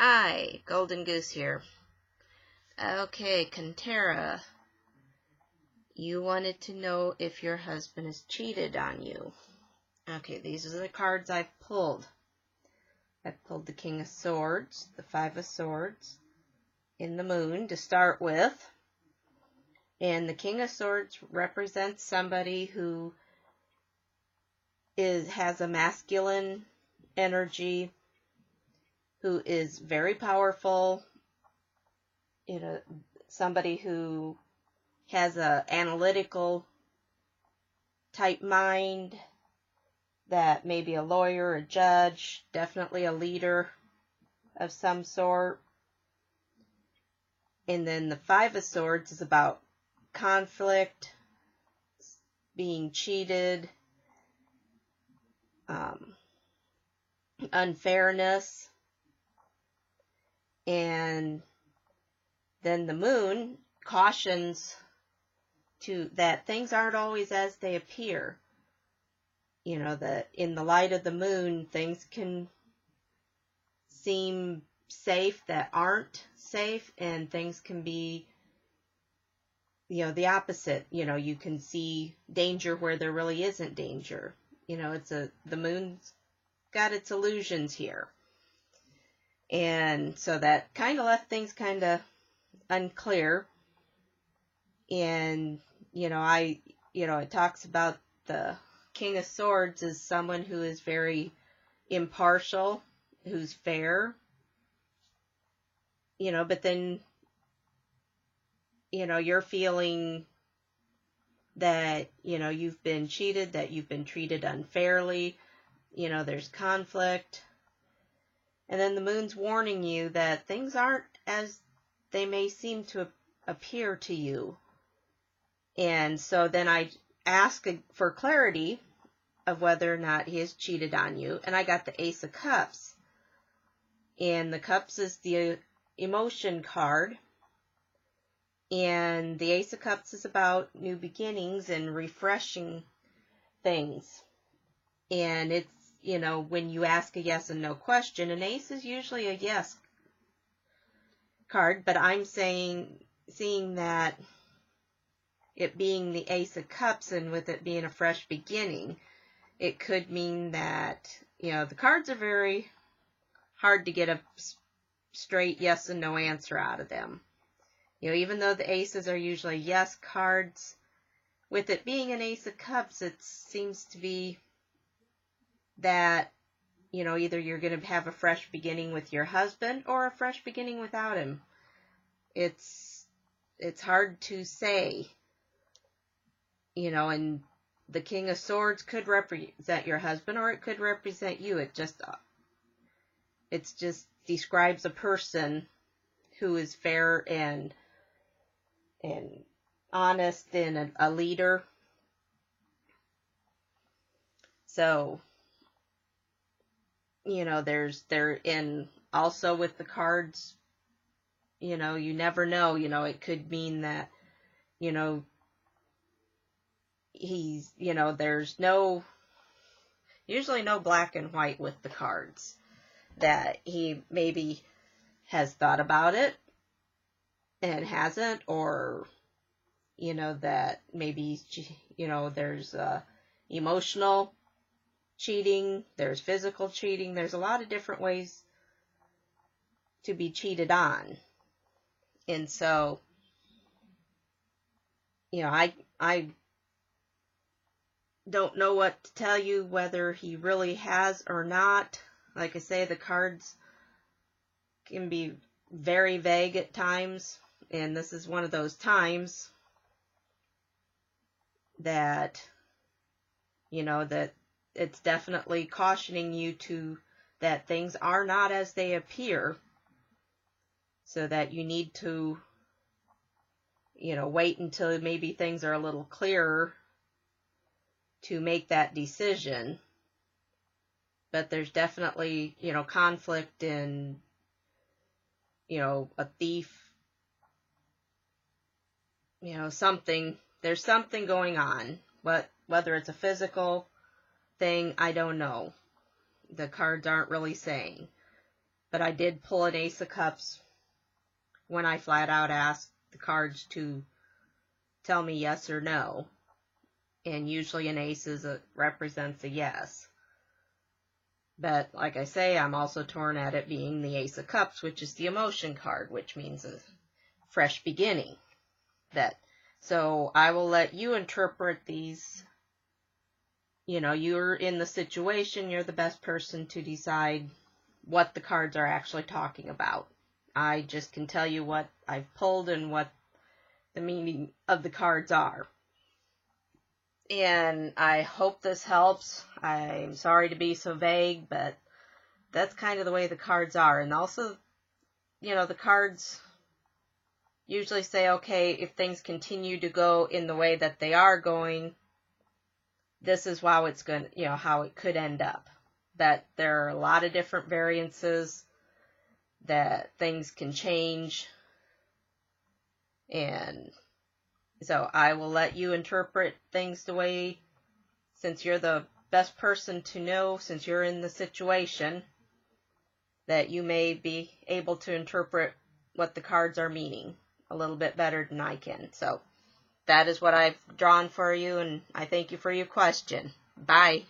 Hi, Golden Goose here. Okay, Kantara, you wanted to know if your husband has cheated on you. Okay, these are the cards I've pulled. I've pulled the King of Swords, the Five of Swords, in the Moon to start with. And the King of Swords represents somebody who has a masculine energy, who is very powerful, somebody who has a analytical type mind, that may be a lawyer, a judge, definitely a leader of some sort. And then the Five of Swords is about conflict, being cheated, unfairness. And then the Moon cautions that things aren't always as they appear. That in the light of the Moon, things can seem safe that aren't safe, and things can be, the opposite. You can see danger where there really isn't danger. The Moon's got its illusions here. And so that kind of left things kind of unclear. And, it talks about the King of Swords as someone who is very impartial, who's fair, but then, you're feeling that, you've been cheated, that you've been treated unfairly, there's conflict. And then the Moon's warning you that things aren't as they may seem to appear to you. And so then I ask for clarity of whether or not he has cheated on you. And I got the Ace of Cups. And the Cups is the emotion card. And the Ace of Cups is about new beginnings and refreshing things. And it's, when you ask a yes and no question, an ace is usually a yes card. But I'm seeing that it being the Ace of Cups, and with it being a fresh beginning, it could mean that, the cards are very hard to get a straight yes and no answer out of them. Even though the aces are usually yes cards, with it being an Ace of Cups, it seems to be that, either you're going to have a fresh beginning with your husband or a fresh beginning without him. It's hard to say. And the King of Swords could represent your husband, or it could represent you. It just describes a person who is fair and honest and a leader. So, and also with the cards, you never know. It could mean that, he's, there's usually no black and white with the cards. That he maybe has thought about it and hasn't, or, that maybe, there's emotional cheating, there's physical cheating, there's a lot of different ways to be cheated on. And so, I don't know what to tell you, whether he really has or not. Like I say, the cards can be very vague at times, and this is one of those times that, that it's definitely cautioning you that things are not as they appear, so that you need to, wait until maybe things are a little clearer to make that decision. But there's definitely, conflict and, a thief, there's something going on. Whether it's a physical thing, I don't know. The cards aren't really saying. but I did pull an Ace of Cups when I flat out asked the cards to tell me yes or no. And usually an ace represents a yes. But like I say, I'm also torn at it being the Ace of Cups, which is the emotion card, which means a fresh beginning. So I will let you interpret these. You know, you're in the situation, you're the best person to decide what the cards are actually talking about. I just can tell you what I've pulled and what the meaning of the cards are. And I hope this helps. I'm sorry to be so vague, but that's kind of the way the cards are. And also, you know, the cards usually say, okay, if things continue to go in the way that they are going, this is how it's going to, you know, how it could end up. That there are a lot of different variances, that things can change. And so I will let you interpret things the way, since you're the best person to know, since you're in the situation, that you may be able to interpret what the cards are meaning a little bit better than I can. So that is what I've drawn for you, and I thank you for your question. Bye.